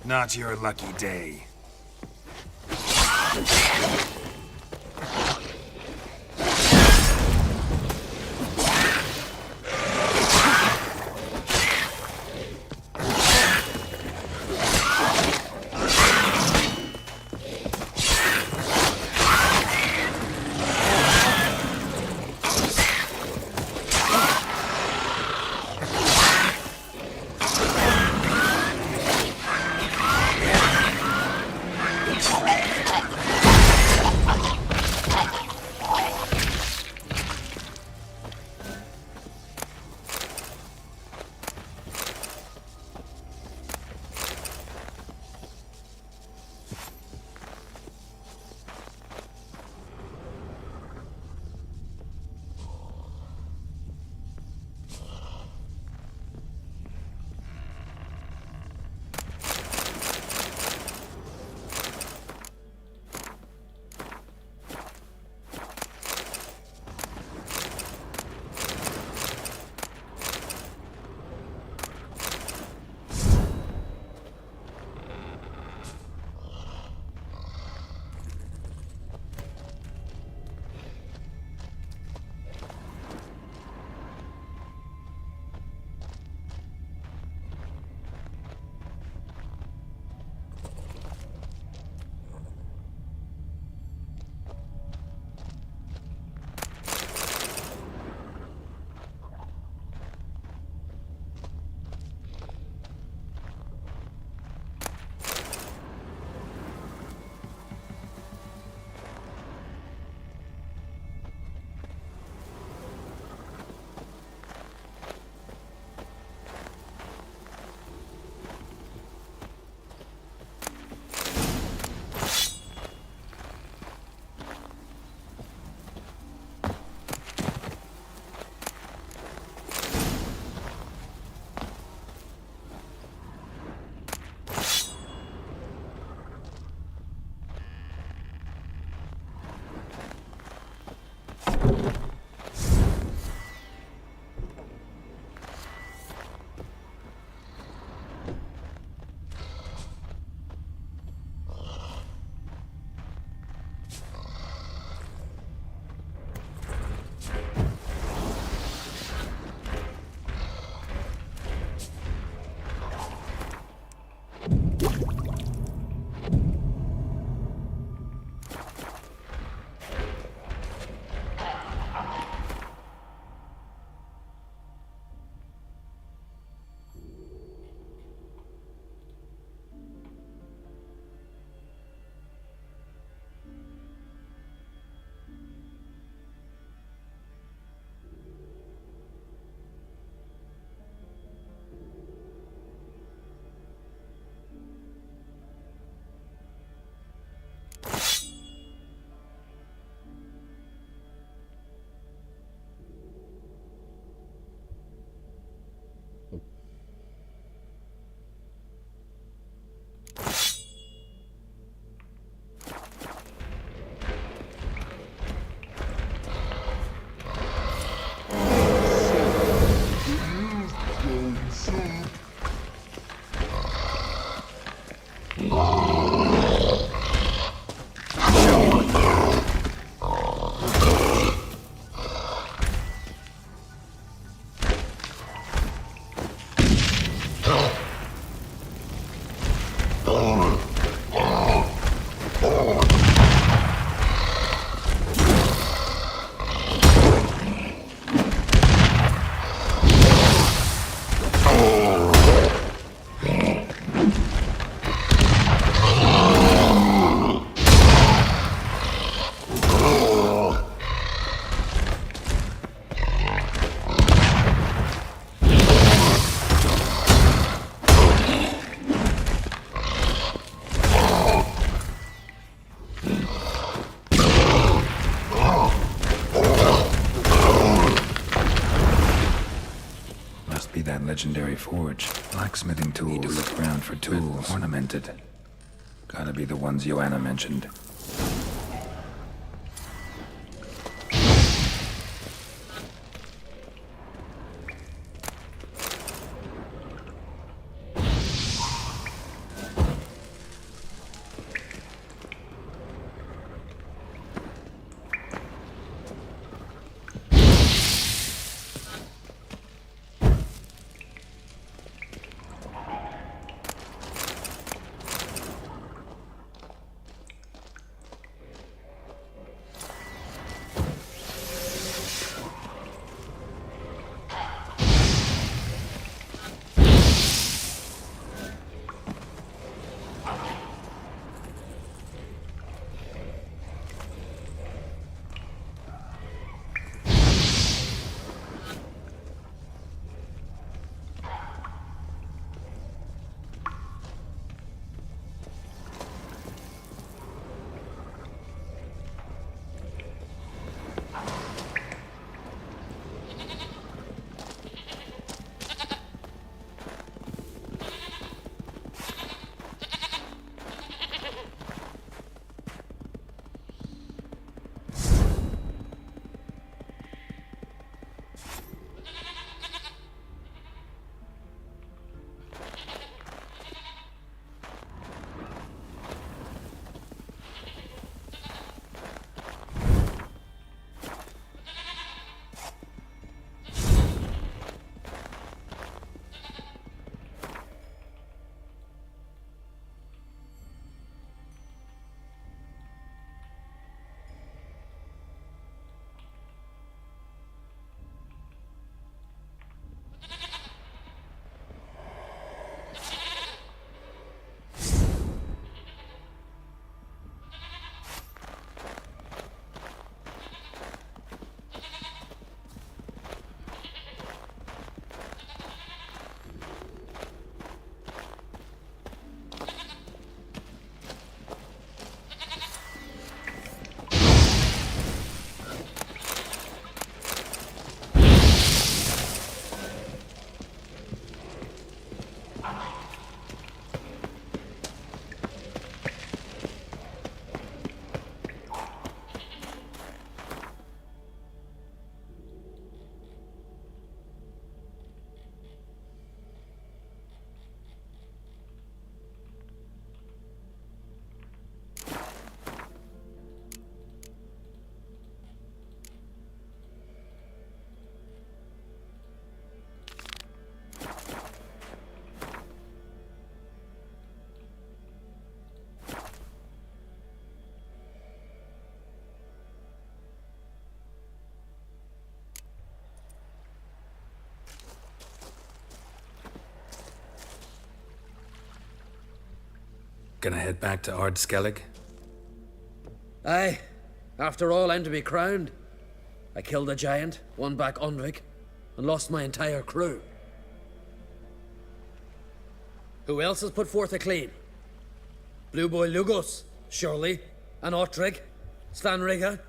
Not your lucky day. that legendary forge. Blacksmithing tools. Look around for tools. Ornamented. Gotta be the ones Joanna mentioned. Gonna head back to Ard Skellig? Aye. After all, I'm to be crowned. I killed a giant, won back Undvik, and lost my entire crew. Who else has put forth a claim? Blue Boy Lugos, surely. And Ottrig, Svanrigga.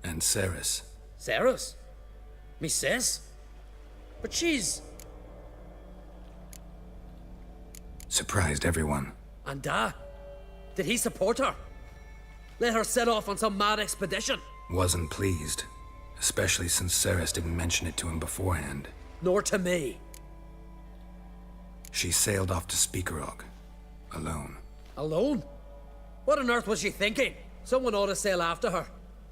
And Ceres. Ceres? Me sis? But she's... Surprised everyone. And did he support her? Let her set off on some mad expedition? Wasn't pleased. Especially since Ceres didn't mention it to him beforehand. Nor to me. She sailed off to Speakerog. Alone. Alone? What on earth was she thinking? Someone ought to sail after her.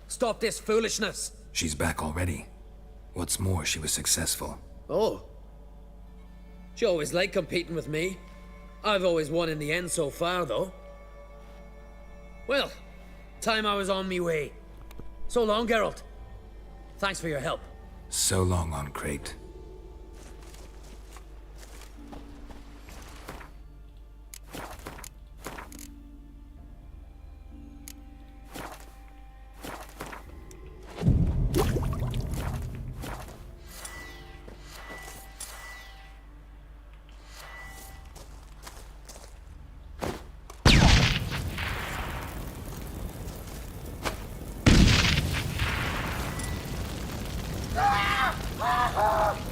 Stop this foolishness. She's back already. What's more, she was successful. Oh. She always liked competing with me. I've always won in the end so far, though. Well, time I was on me way. So long, Geralt. Thanks for your help. So long on Crate. Ah!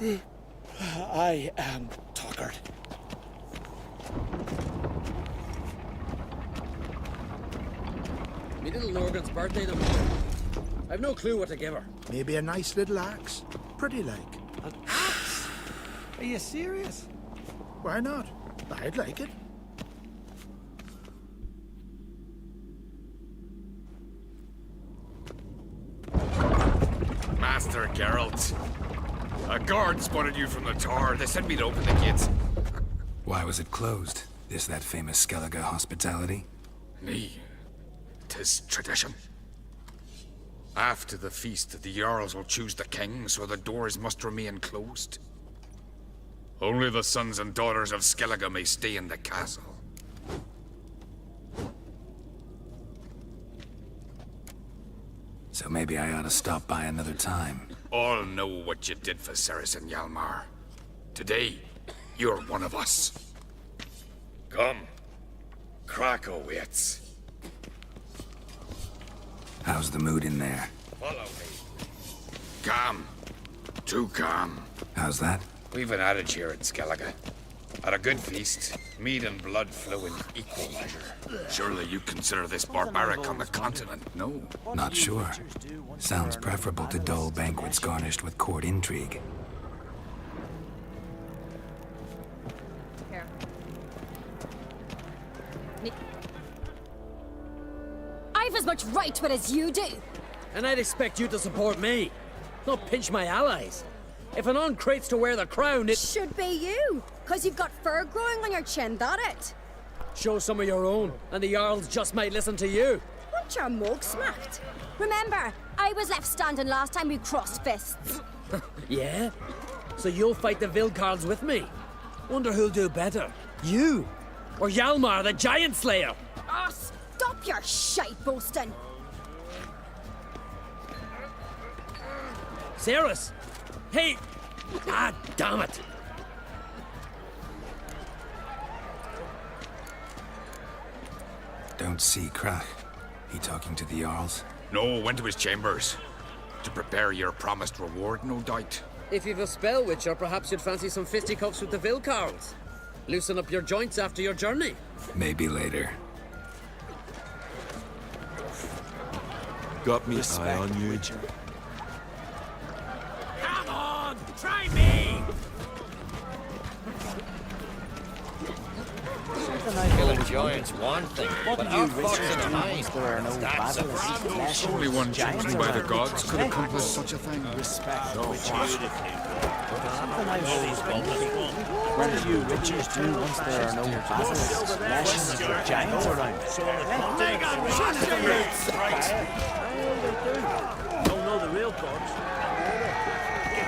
I am tuckered. Me little Norgan's birthday tomorrow. I've no clue what to give her. Maybe a nice little axe. Pretty like. An axe? Are you serious? Why not? I'd like it. Master Geralt. A guard spotted you from the tower. They sent me to open the gates. Why was it closed? Is that famous Skellige hospitality? Nee. 'Tis tradition. After the feast, the Jarls will choose the king, so the doors must remain closed. Only the sons and daughters of Skellige may stay in the castle. So maybe I ought to stop by another time. All know what you did for Ceres and Hjalmar. Today, you're one of us. Come. Krakow waits. How's the mood in there? Follow me. Calm. Too calm. How's that? We've an adage here at Skellige. At a good feast, meat and blood flow in equal measure. Surely you consider this barbaric on the continent, no? Not sure. Sounds preferable to dull banquets garnished with court intrigue. Here. I've as much right to it as you do. And I'd expect you to support me, not pinch my allies. If an on crates to wear the crown, it Should be you, because you've got fur growing on your chin, that it? show some of your own, and the Jarls just might listen to you. Want your mug smacked? Remember, I was left standing last time we crossed fists. Yeah? So you'll fight the Vilcards with me? Wonder who'll do better, you or Hjalmar the Giant Slayer? Ah, stop your shite boasting. Ceres! Hey! Ah, damn it! Don't see Krach. He talking to the Jarls? No, went to his chambers. To prepare your promised reward, no doubt. If you've a spell witcher, perhaps you'd fancy some fisticuffs with the Vilcards. Loosen up your joints after your journey. Maybe later. Got me eye on you. Come on! Try me! Killing giants one thing, but outfoxing a hind, that's a problem. Only one chosen by the gods could accomplish such a thing. What do you witches do once there are no basilisks, lashes, or giants around? Don't know the real gods.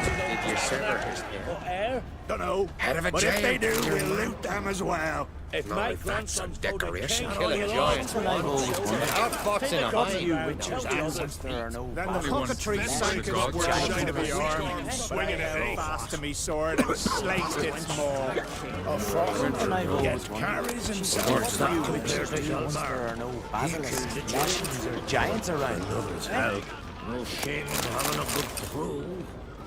Did your server his name? Dunno. Head of a But if they giant. do, we'll loot them as well. If No, that's a decoration. Killing giants one thing, but outfoxing a hind, Once there are no Then the basilisks, cockatrice sank its gods. word of the arm, swinging it fast to me sword and sliced its maw. A Something I've frog always get wondered. carries himself. What do you witches do once there are no basilisks, lashes, or giants around? No shame in having a good crew.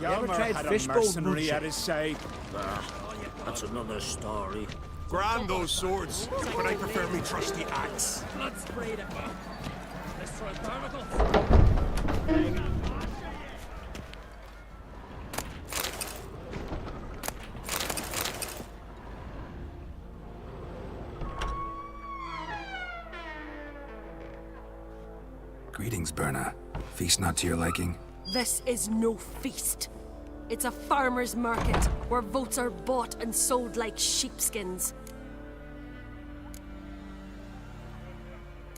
Hjalmar had a mercenary at his side. That's another story. Grand those swords, but I prefer me trusty axe. Blood sprayed at me. Let's throw barnacles. Greetings, Berna. Feast not to your liking? This is no feast. It's a farmer's market where votes are bought and sold like sheepskins.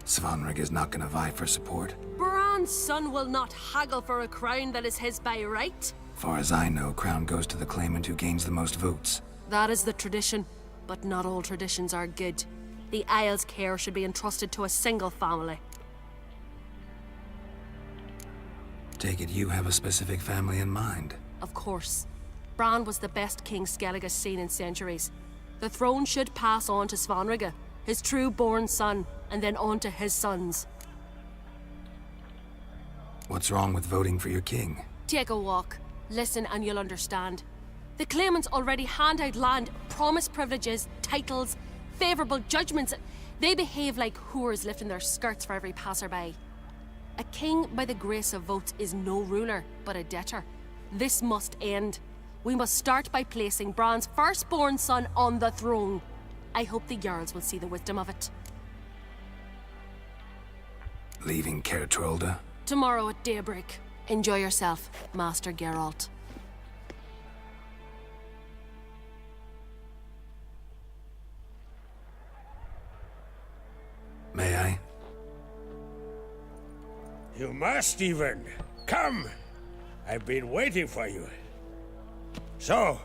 Svanrig is not gonna vie for support. Bran's son will not haggle for a crown that is his by right. Far as I know, crown goes to the claimant who gains the most votes. That is the tradition, but not all traditions are good. The Isle's care should be entrusted to a single family. Take it you have a specific family in mind. Of course. Bran was the best king Skellige's seen in centuries. The throne should pass on to Svanrige, his true-born son, and then on to his sons. What's wrong with voting for your king? Take a walk. Listen and you'll understand. The claimants already hand out land, promise privileges, titles, favourable judgments. They behave like whores lifting their skirts for every passerby. A king by the grace of votes is no ruler, but a debtor. This must end. We must start by placing Bran's firstborn son on the throne. I hope the Jarls will see the wisdom of it. Leaving Caer Trolda? Tomorrow at daybreak. Enjoy yourself, Master Geralt. May I? You must even. Come. I've been waiting for you. So,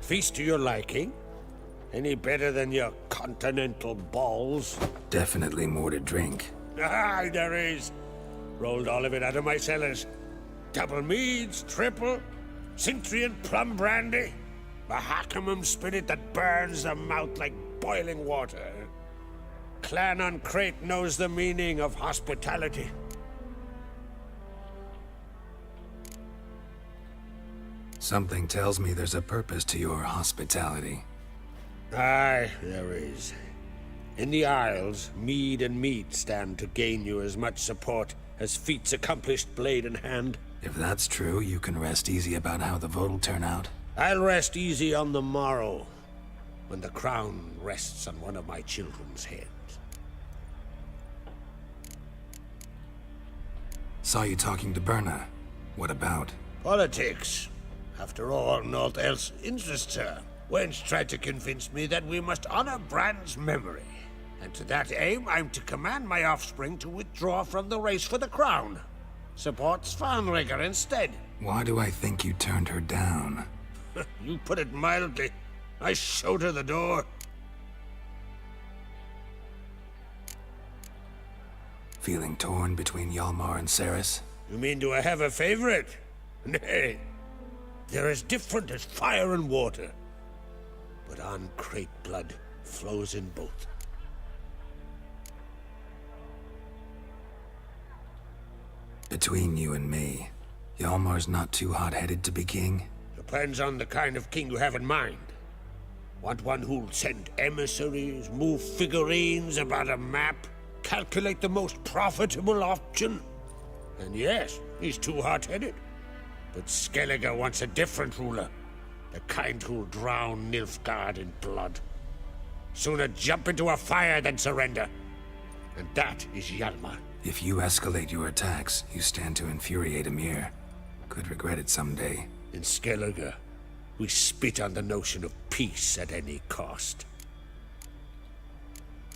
feast to your liking? Any better than your continental balls? Definitely more to drink. Ah, there is. Rolled all of it out of my cellars. Double meads, triple, Cintrian plum brandy, Mahakimum spirit that burns the mouth like boiling water. Clan on Crate knows the meaning of hospitality. Something tells me there's a purpose to your hospitality. Aye, there is. In the Isles, mead and meat stand to gain you as much support as feats accomplished blade in hand. If that's true, you can rest easy about how the vote'll turn out. I'll rest easy on the morrow, when the crown rests on one of my children's heads. Saw you talking to Berna. What about? Politics. After all, naught else interests her. Wench tried to convince me that we must honor Bran's memory. And to that aim, I'm to command my offspring to withdraw from the race for the crown. Support Svanrigger instead. Why do I think you turned her down? You put it mildly. I showed her the door. Feeling torn between Hjalmar and Cerys? You mean, do I have a favorite? Nay. They're as different as fire and water. But on Crate blood flows in both. Between you and me, Hjalmar's not too hot-headed to be king? Depends on the kind of king you have in mind. Want one who'll send emissaries, move figurines about a map, calculate the most profitable option? And yes, he's too hot-headed. But Skellige wants a different ruler. The kind who'll drown Nilfgaard in blood. Sooner jump into a fire than surrender. And that is Hjalmar. If you escalate your attacks, you stand to infuriate Emhyr. Could regret it someday. In Skellige, we spit on the notion of peace at any cost.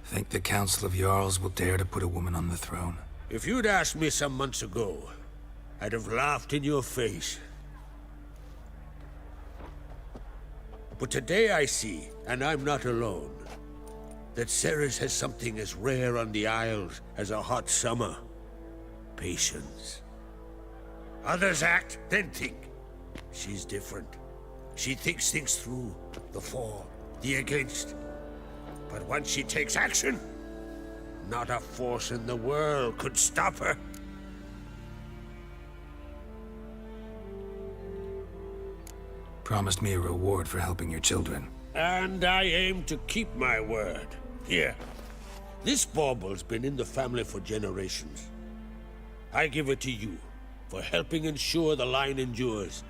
Think the Council of Jarls will dare to put a woman on the throne? If you'd asked me some months ago, I'd have laughed in your face. But today I see, and I'm not alone, that Cerys has something as rare on the Isles as a hot summer. Patience. Others act, then think. She's different. She thinks things through, the for, the against. But once she takes action, not a force in the world could stop her. Promised me a reward for helping your children. And I aim to keep my word. Here. This bauble's been in the family for generations. I give it to you, for helping ensure the line endures.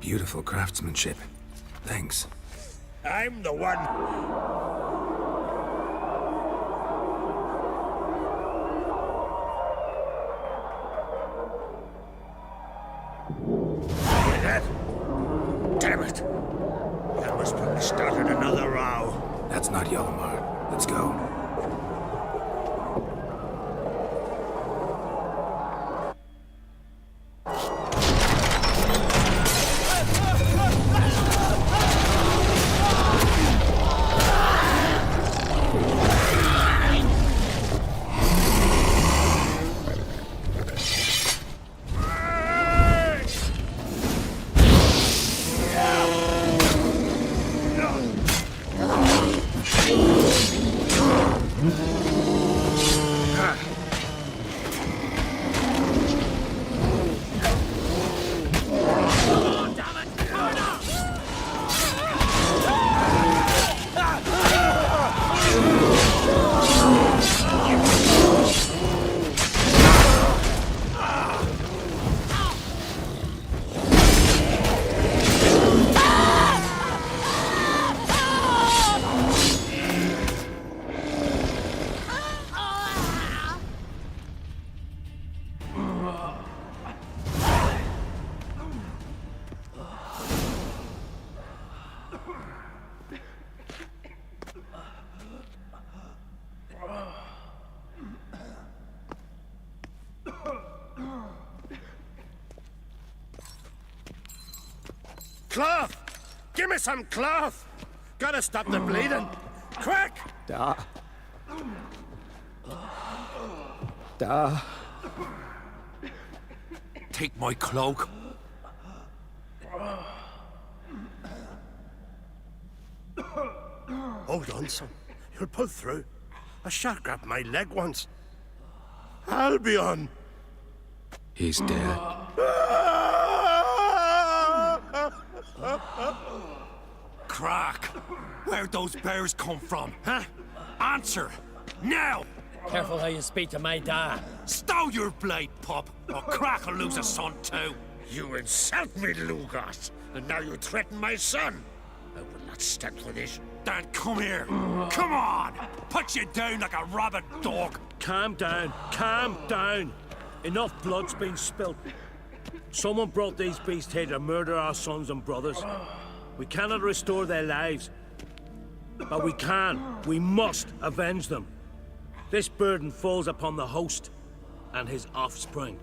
Beautiful craftsmanship. Thanks. I'm the one. Hear that? Damn it! That must have started another row. That's not Hjalmar. Let's go. cloth! Give me some cloth! Gotta stop the bleeding! Quick! Da. Da. Take my cloak. Hold on, son. You'll pull through. A shark grabbed my leg once. Albion! He's dead. Crack! Where'd those bears come from, huh? Answer! Now! Careful how you speak to my dad. Stow your blade, pup, or Crack will lose a son too. You insult me, Lugos, and now you threaten my son. I will not stand for this. Dan, come here. Come on! Put you down like a rabid dog. Calm down. Calm down. Enough blood's been spilt. Someone brought these beasts here to murder our sons and brothers. We cannot restore their lives. But we can. We must avenge them. This burden falls upon the host and his offspring.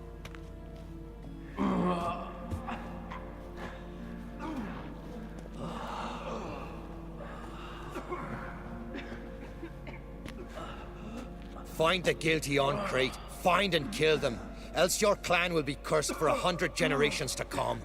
Find the guilty on Crete. Find and kill them. Else your clan will be cursed for 100 generations to come.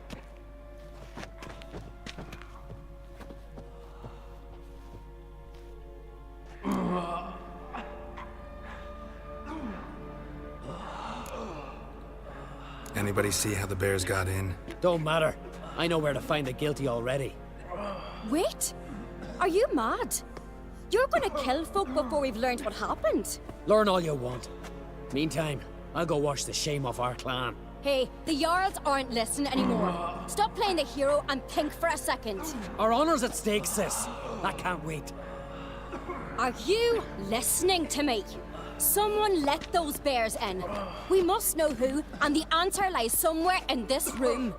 Anybody see how the bears got in? Don't matter. I know where to find the guilty already. Wait! Are you mad? You're gonna kill folk before we've learned what happened. Learn all you want. Meantime, I'll go wash the shame off our clan. Hey, the Jarls aren't listening anymore. Stop playing the hero and think for a second. Our honor's at stake, sis. I can't wait. Are you listening to me? Someone let those bears in. We must know who, and the answer lies somewhere in this room.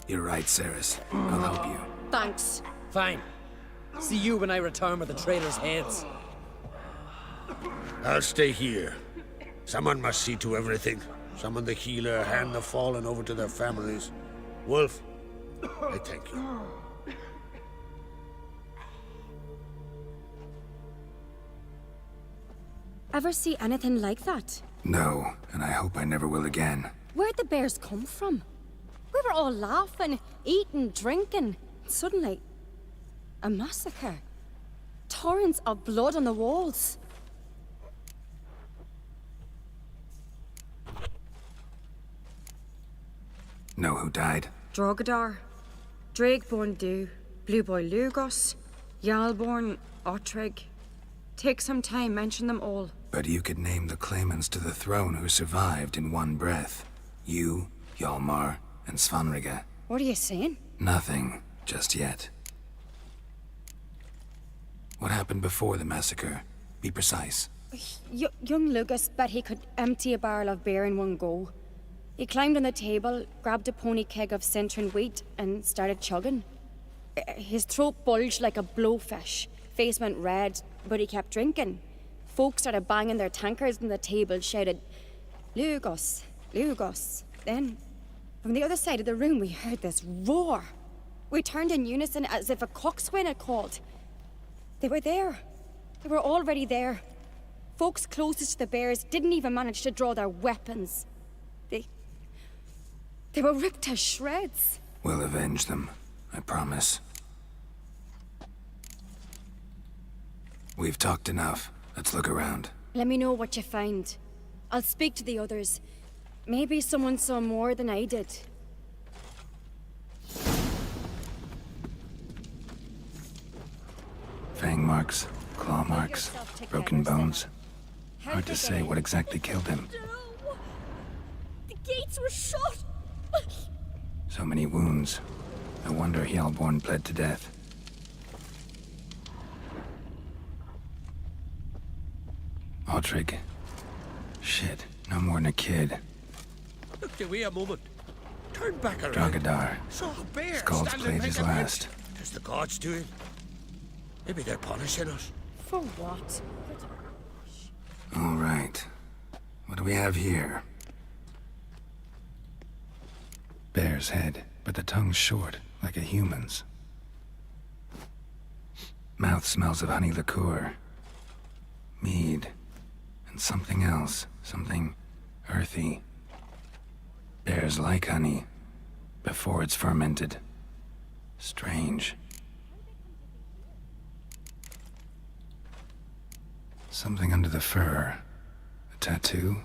You're right, Cerys. I'll help you. Thanks. Fine. See you when I return with the traitors' heads. I'll stay here. Someone must see to everything. Summon the healer, hand the fallen over to their families. Wolf, I thank you. Ever see anything like that? No, and I hope I never will again. Where'd the bears come from? We were all laughing, eating, drinking. Suddenly, a massacre. Torrents of blood on the walls. Know who died? Drogadar, Drakeborn Du, Blue Boy Lugos, Yalborn, Ottrig. Take some time, mention them all. But you could name the claimants to the throne who survived in one breath. You, Hjalmar, and Svanrige. What are you saying? Nothing, just yet. What happened before the massacre? Be precise. Young Lucas bet he could empty a barrel of beer in one go. He climbed on the table, grabbed a pony keg of Cintron wheat, and started chugging. His throat bulged like a blowfish. Face went red, but he kept drinking. Folks started banging their tankards on the table, shouted, "Lugos, Lugos." Then, from the other side of the room, we heard this roar. We turned in unison as if a coxswain had called. They were there. They were already there. Folks closest to the bears didn't even manage to draw their weapons. They were ripped to shreds. We'll avenge them, I promise. We've talked enough. Let's look around. Let me know what you find. I'll speak to the others. Maybe someone saw more than I did. Fang marks, claw marks, broken bones. Hard to say what exactly killed him. The gates were shut. So many wounds. No wonder Hjalborn bled to death. Ottrig. Shit, no more than a kid. Look, wait a moment. Turn back around. Drogadar. Saw a bear Skald's standing played like his a last. Tis the gods doing. Maybe they're punishing us. For what? All right. What do we have here? Bear's head, but the tongue's short, like a human's. Mouth smells of honey liqueur. Mead. And something else. Something earthy. Bears like honey. Before it's fermented. Strange. Something under the fur. A tattoo?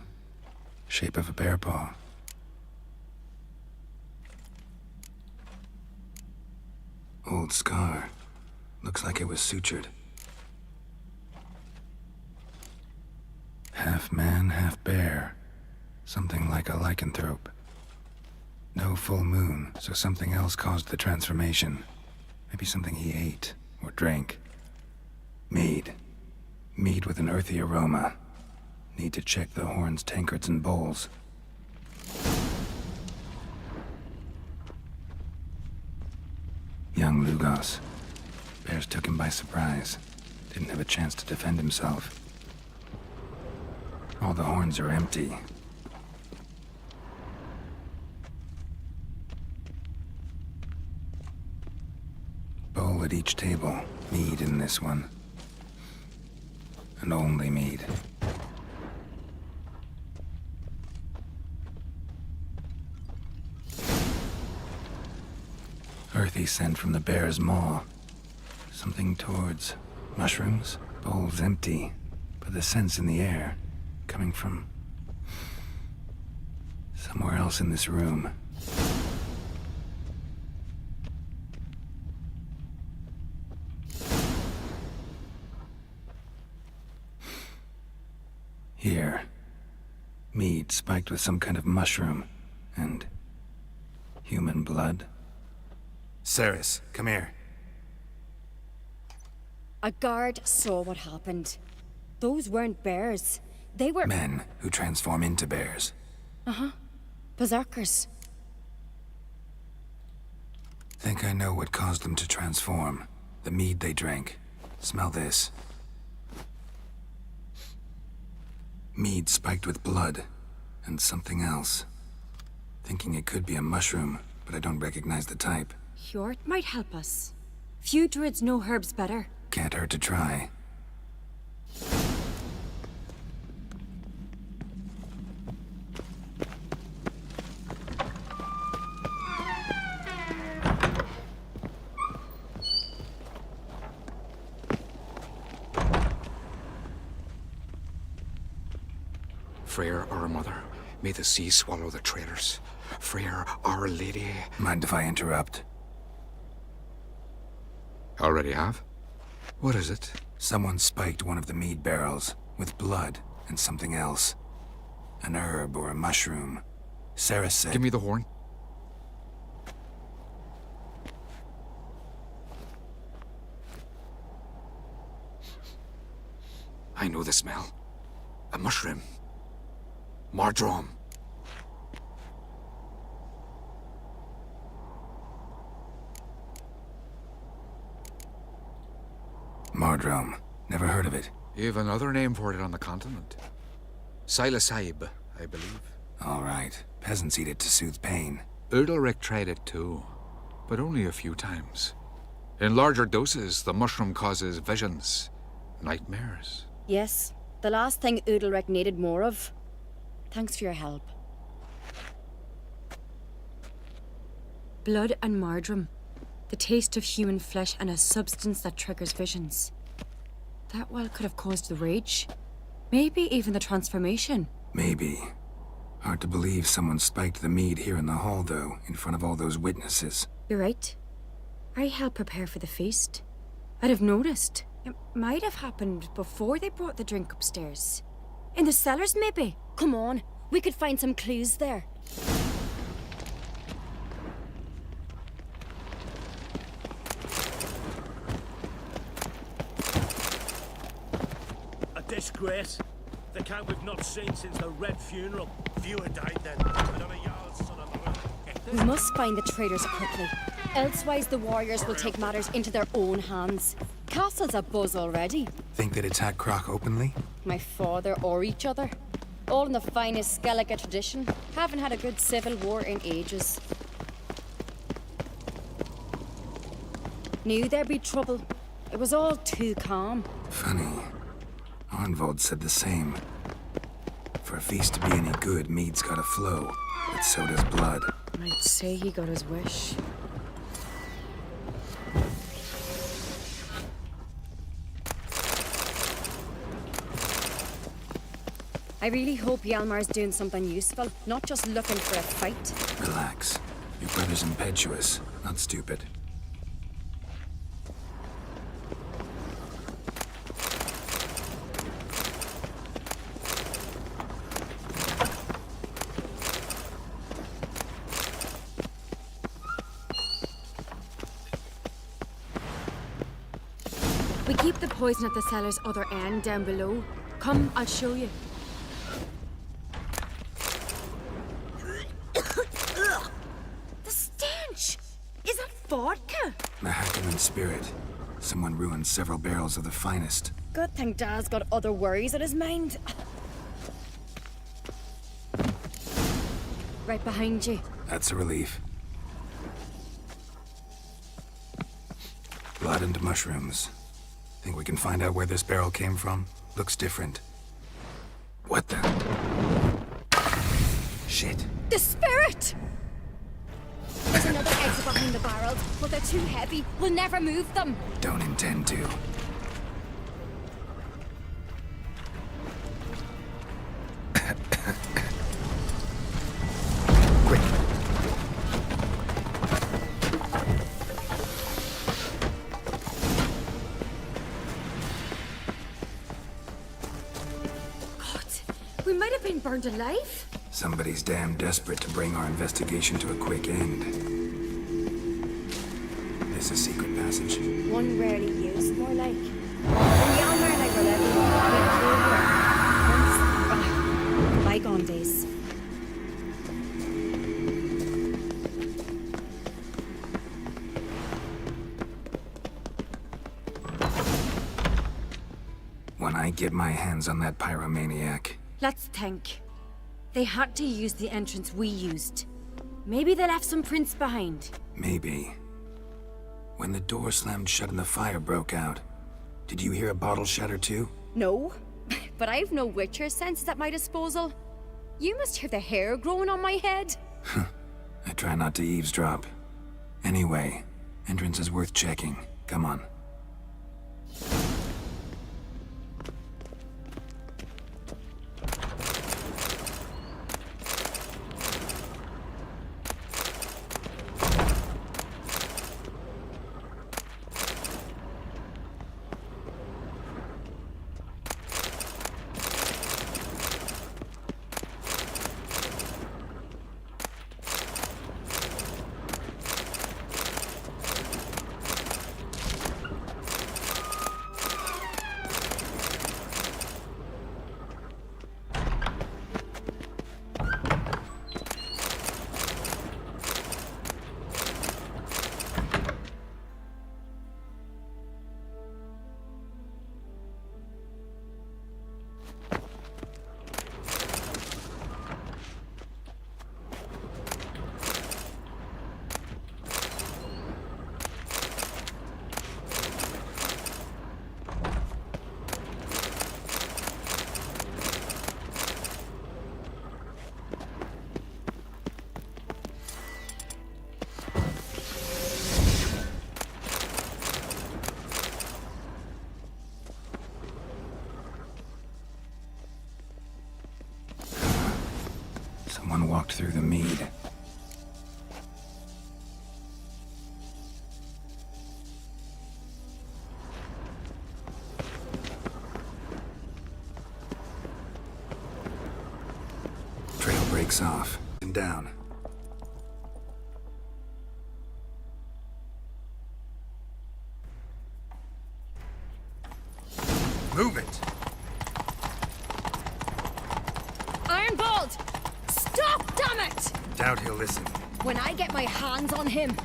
Shape of a bear paw. Old scar. Looks like it was sutured. Half man, half bear. Something like a lycanthrope. No full moon, so something else caused the transformation. Maybe something he ate or drank. Mead. Mead with an earthy aroma. Need to check the horns, tankards, and bowls. Young Lugos. Bears took him by surprise. Didn't have a chance to defend himself. All the horns are empty. Bowl at each table. Mead in this one. And only mead. Earthy scent from the bear's maw. Something towards mushrooms. Bowl's empty, but the scent's in the air. Coming from somewhere else in this room. Here. Mead spiked with some kind of mushroom. And human blood. Ceres, come here. A guard saw what happened. Those weren't bears. They were... Men who transform into bears. Uh-huh. Berserkers. Think I know what caused them to transform. The mead they drank. Smell this. Mead spiked with blood. And something else. Thinking it could be a mushroom, but I don't recognize the type. Hjort might help us. Few druids know herbs better. Can't hurt to try. Freyr, our mother, may the sea swallow the traitors. Freyr, our lady. Mind if I interrupt? Already have? What is it? Someone spiked one of the mead barrels with blood and something else. An herb or a mushroom. Ceres said... Give me the horn. I know the smell. A mushroom. Mardrome. Mardrome. Never heard of it. You have another name for it on the continent. Silasaib, I believe. All right. Peasants eat it to soothe pain. Udalric tried it too, but only a few times. In larger doses, the mushroom causes visions, nightmares. Yes, the last thing Udalric needed more of. Thanks for your help. Blood and Mardrome. The taste of human flesh and a substance that triggers visions. That well could have caused the rage. Maybe even the transformation. Maybe. Hard to believe someone spiked the mead here in the hall, though, in front of all those witnesses. You're right. I helped prepare for the feast. I'd have noticed. It might have happened before they brought the drink upstairs. In the cellars, maybe? Come on, we could find some clues there. A disgrace. The camp we've not seen since the Red Funeral. Fewer died then. Another Jarl's son of a... We must find the traitors quickly. Elsewise, the warriors will take matters into their own hands. Castle's abuzz already. Think they'd attack Croc openly? My father or each other. All in the finest Skellige tradition. Haven't had a good civil war in ages. Knew there'd be trouble. It was all too calm. Funny. Arnvold said the same. For a feast to be any good, mead's gotta flow, but so does blood. I'd say he got his wish. I really hope Hjalmar's doing something useful, not just looking for a fight. Relax. Your brother's impetuous, not stupid. We keep the poison at the cellar's other end, down below. Come, I'll show you. The stench! Is that vodka? Mahakaman spirit. Someone ruined several barrels of the finest. Good thing Dad's got other worries on his mind. Right behind you. That's a relief. Blood and mushrooms. Think we can find out where this barrel came from? Looks different. What the? Shit. The spirit! There's another exit behind the barrels, but they're too heavy. We'll never move them. Don't intend to. Quick. We might have been burned alive. Somebody's damn desperate to bring our investigation to a quick end. This a secret passage? One rarely used, more like. When Hjalmar and I were little, once, bygone days. When I get my hands on that pyromaniac, Let's think. They had to use the entrance we used. Maybe they left some prints behind. maybe. When the door slammed shut and the fire broke out, did you hear a bottle shatter too? No, but I've no Witcher senses at my disposal. You must hear the hair growing on my head. I try not to eavesdrop. Anyway, entrance is worth checking. Come on. Someone walked through the mead. Trail breaks off and down. Move it! Ironbolt! Stop, damn it! Doubt he'll listen. When I get my hands on him.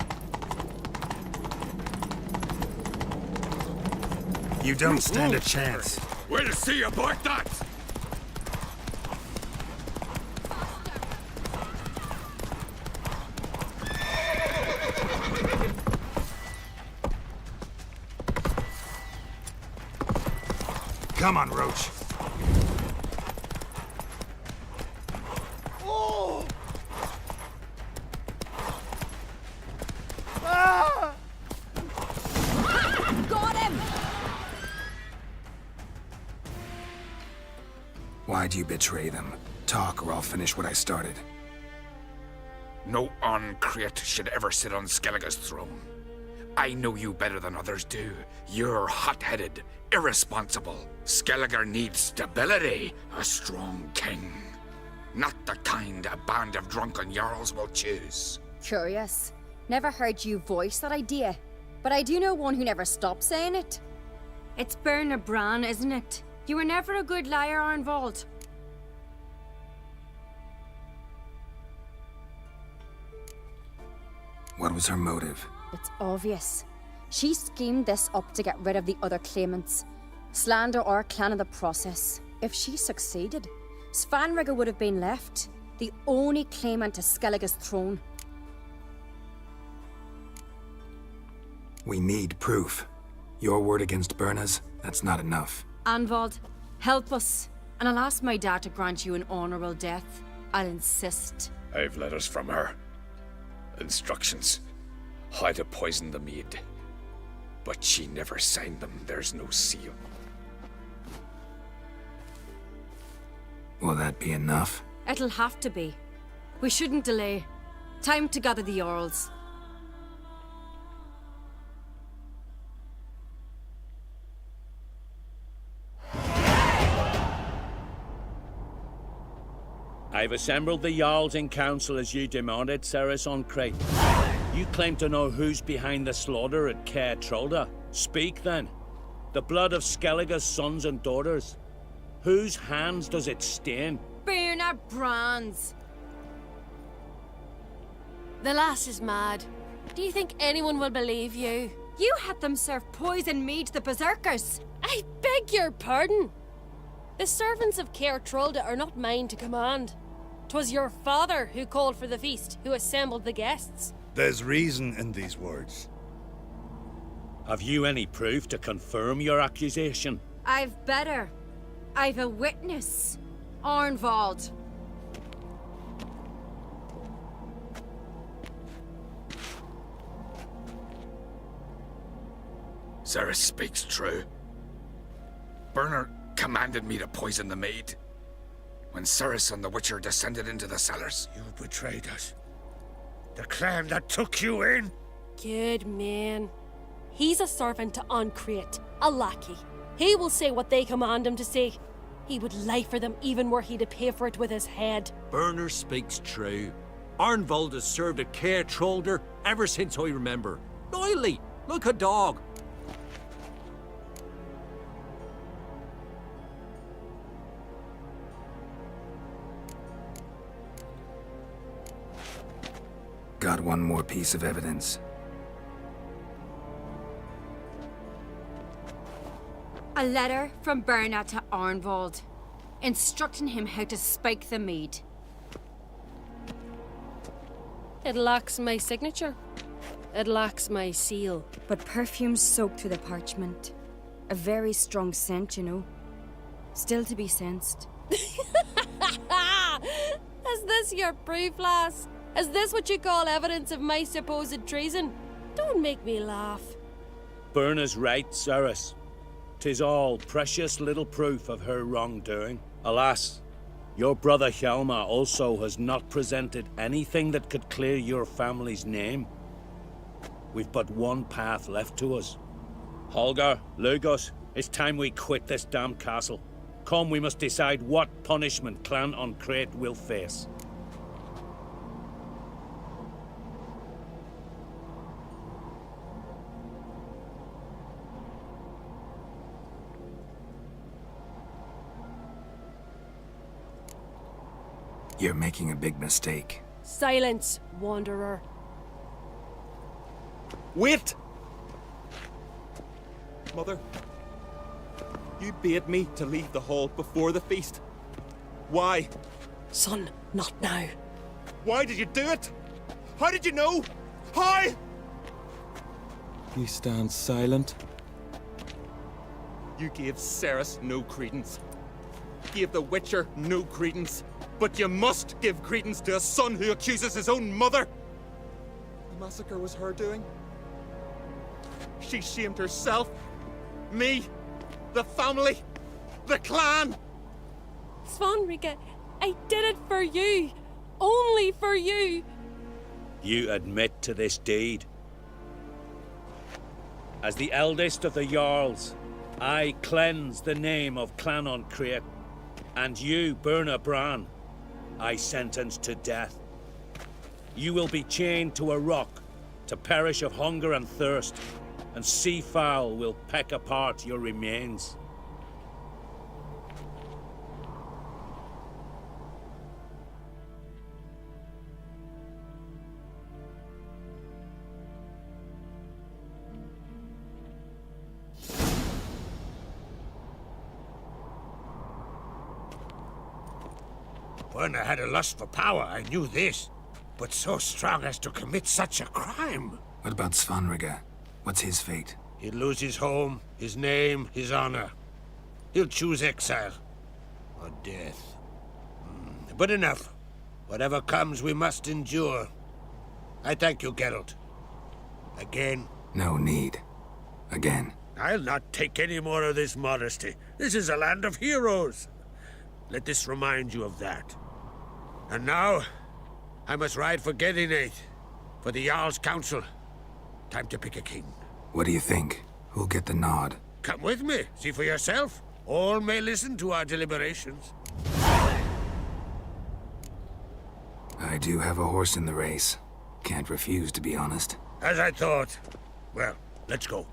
You don't stand a chance. We'll see about that! Come on, Roach. Got him! Why'd you betray them? Talk or I'll finish what I started. No Ancrate should ever sit on Skellige's throne. I know you better than others do. You're hot-headed, irresponsible. Skellige needs stability, a strong king. Not the kind a band of drunken jarls will choose. Curious. Never heard you voice that idea. But I do know one who never stops saying it. It's Berna Bran, isn't it? You were never a good liar, Arnvald. What was her motive? It's obvious. She schemed this up to get rid of the other claimants. Slander our clan in the process. If she succeeded, Svanrige would have been left, the only claimant to Skellige's throne. We need proof. Your word against Berna's, that's not enough. Anvald, help us, and I'll ask my dad to grant you an honourable death. I'll insist. I've letters from her. Instructions. How to poison the mead. But she never signed them. There's no seal. Will that be enough? It'll have to be. We shouldn't delay. Time to gather the Jarls. I've assembled the Jarls in council as you demanded, Cerys Ancrate. You claim to know who's behind the slaughter at Caer Trolda. Speak then. The blood of Skellige's sons and daughters. Whose hands does it stain? Berna Bran's. The lass is mad. Do you think anyone will believe you? You had them serve poison mead to the berserkers. I beg your pardon. The servants of Caer Trolda are not mine to command. 'Twas your father who called for the feast, who assembled the guests. There's reason in these words. Have you any proof to confirm your accusation? I've better. I've a witness. Arnvald. Cerys speaks true. Berna commanded me to poison the maid. When Cerys and the Witcher descended into the cellars. You betrayed us. The clan that took you in. Good man. He's a servant to Ancrate, a lackey. He will say what they command him to say. He would lie for them even were he to pay for it with his head. Berner speaks true. Arnvald has served at Caer Trolder ever since I remember. Loyally, like a dog. Got one more piece of evidence. A letter from Berna to Arnvald, instructing him how to spike the mead. It lacks my signature. It lacks my seal. But perfume soaked through the parchment. A very strong scent, you know. Still to be sensed. Is this your proof, lass? Is this what you call evidence of my supposed treason? Don't make me laugh. Berna's right, Cerys. 'Tis all precious little proof of her wrongdoing. Alas, your brother Hjalmar also has not presented anything that could clear your family's name. We've but one path left to us. Holger, Lugos, it's time we quit this damned castle. Come, we must decide what punishment Clan Ancrate will face. You're making a big mistake. Silence, wanderer. Wait! Mother, you bade me to leave the hall before the feast. Why? Son, not now. Why did you do it? How did you know? How? You stand silent. You gave Cerys no credence. Gave the Witcher no credence. But you must give credence to a son who accuses his own mother. The massacre was her doing. She shamed herself, me, the family, the clan. Svanrige, I did it for you. Only for you. You admit to this deed. As the eldest of the Jarls, I cleanse the name of Clan on Crete, and you, Birna Bran, I sentence to death. You will be chained to a rock to perish of hunger and thirst, and sea fowl will peck apart your remains. When I had a lust for power, I knew this. But so strong as to commit such a crime. What about Svanrige? What's his fate? He'll lose his home, his name, his honor. He'll choose exile. Or death. But enough. Whatever comes, we must endure. I thank you, Geralt. Again. No need. Again. I'll not take any more of this modesty. This is a land of heroes. Let this remind you of that. And now, I must ride for Gedinate, for the Jarl's Council. Time to pick a king. What do you think? Who'll get the nod? Come with me, see for yourself. All may listen to our deliberations. I do have a horse in the race. Can't refuse, to be honest. As I thought. Well, let's go.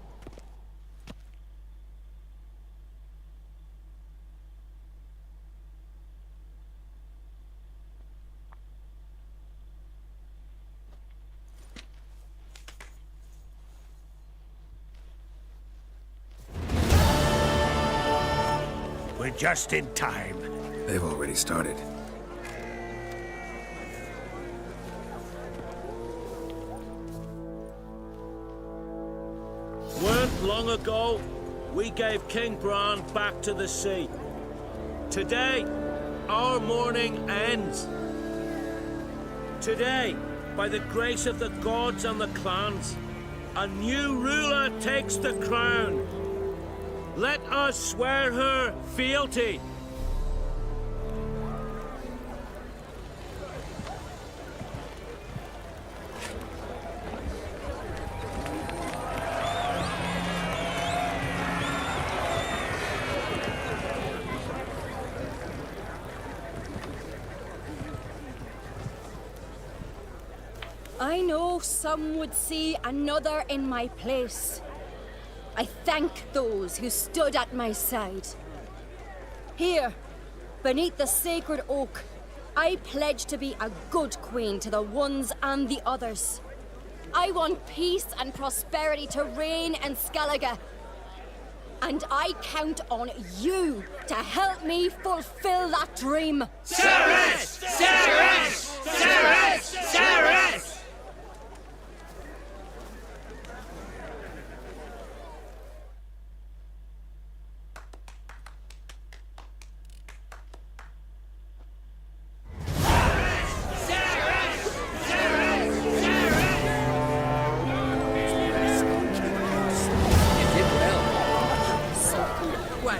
We're just in time. They've already started. Weren't long ago, we gave King Bran back to the sea. Today, our mourning ends. Today, by the grace of the gods and the clans, a new ruler takes the crown. Let us swear her fealty. I know some would see another in my place. I thank those who stood at my side. Here, beneath the sacred oak, I pledge to be a good queen to the ones and the others. I want peace and prosperity to reign in Skellige. And I count on you to help me fulfill that dream. Cerys! Cerys! Cerys! Cerys!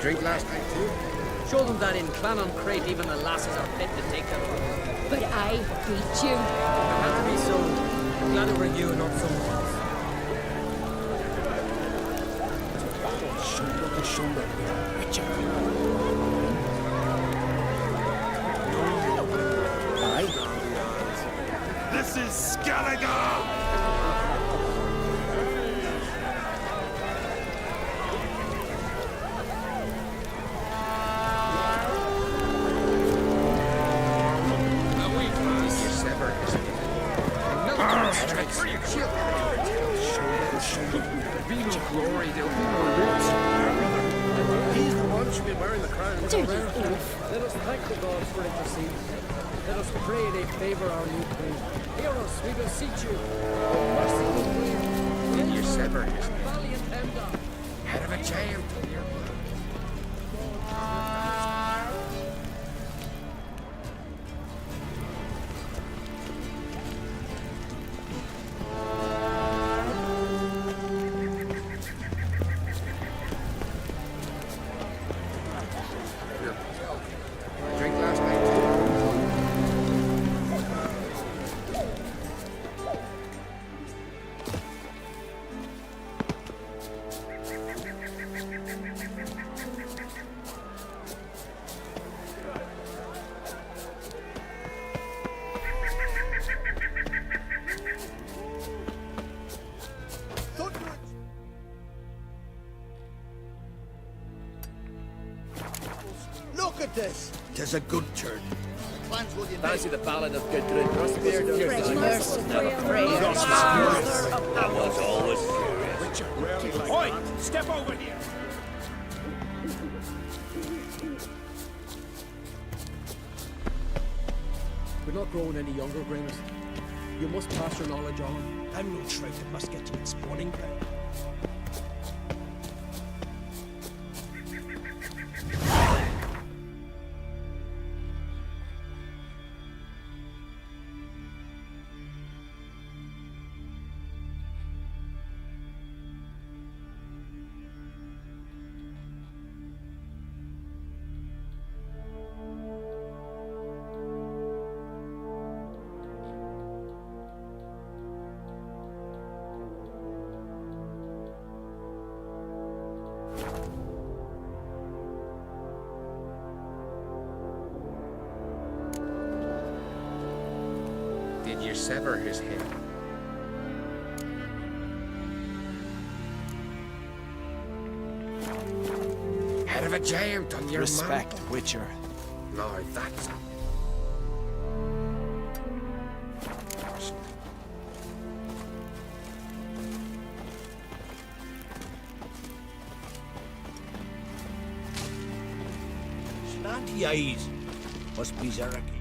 Drink last night too? Show them that in Clan on Crete even the lasses are fit to take them. But I beat you. It had to be so. I'm glad it were you and not someone else. Shoulder to shoulder, Richard. Aye? This is Skellige! Glory, there'll be no roots. He's the one should be wearing the crown. Let us thank the gods for interceding. Let us pray they favor our new queen. Hear us, we beseech you. Oh, merciful queen. In your sever, valiant Emda. head of a giant. Drink last night too. Look at this! Tis a good turn. Fancy the ballad of Gudrun Rosbeard. I was always curious. Oi! Step over here! We're not growing any younger, Gramus. You must pass your knowledge on. I'm no trout that must get to its spawning ground. Did you sever his head? Head of a giant on your Respect, mantle. Witcher. No, that's Slanty eyes. Must be Zarek.